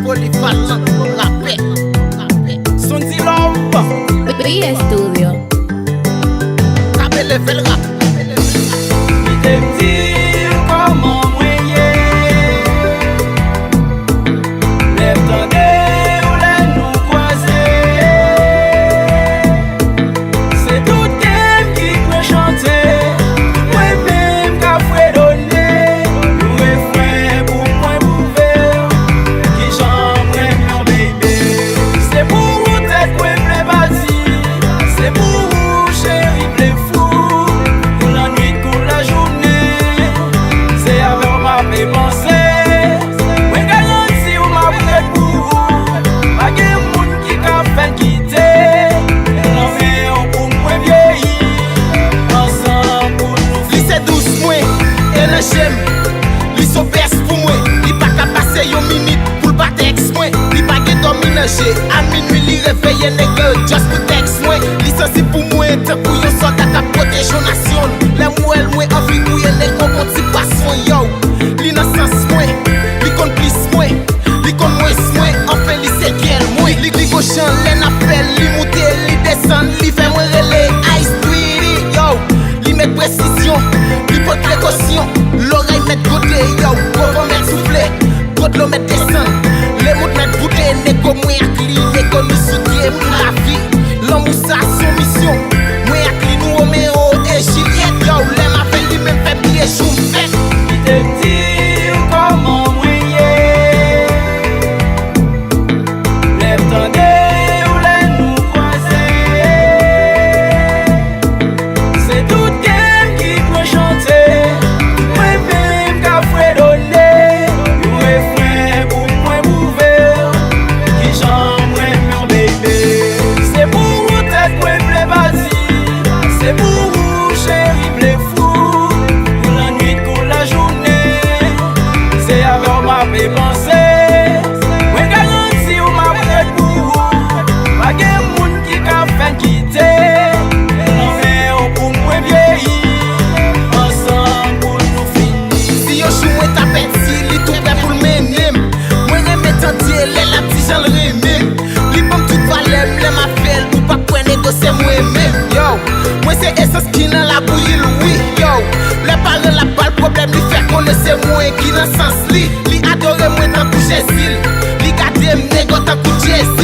polyvalent, rappé. Son dilombe. B Studio. Rappé level rap. Li so best pou mwen, li pa ka pase yon minute pou l'bate ex mwen. Li pa ge dominaje, a minuit li reveye nege just pou text mwen. Li sensi pou mwen, te pou yon soldat ka protejo nasyon. Le mwen mwen anvi pou yon nege kon ti pasyon yo. Li nan sens mwen, li kon plis mwen, li kon mwes mwen, anfen li se gel mwen. Li goshan, len apel, li moute, li desen, li fe mwen rele ice tweety yo. Li met presisyon, li pot prekosyon. L'oreille met côté, yo, pour mettre soufflé, God l'on met descend. Les mots mettent bouté, négo, moi akli, négo nous soutient pour la vie. L'amour ça, son mission. Moi akli, nous, Roméo et Juliette, yo, les m'appelle lui même fait pied, j'où m'fait. Il te dit comment mouiller. Lève-t'en ou les nous croiser. C'est tout game qui peut chanter. C'est pour vous, chérie, blé fou. Pour la nuit, pour la journée. C'est avec ma pensée. Ouais, garantie ou ma prête pour vous. Pas de monde qui a fait quitter. Non, mais pour moi vieillir. Ensemble pour nous finir. Si yo chou moi tapet, si li tout prêt pour le mener. Moi, j'aime tenter, la petite j'en le remets. Li pomme tout valem, les m'appelle. Ou pas pour négocier moi-même. Yo. Moi c'est essence qui dans la bouillie, oui, yo. Les parents la pas le problème, li fait connaître moi qui dans sens li. Li adore moi tant que Jésus. Li garde négo tant que Jésus.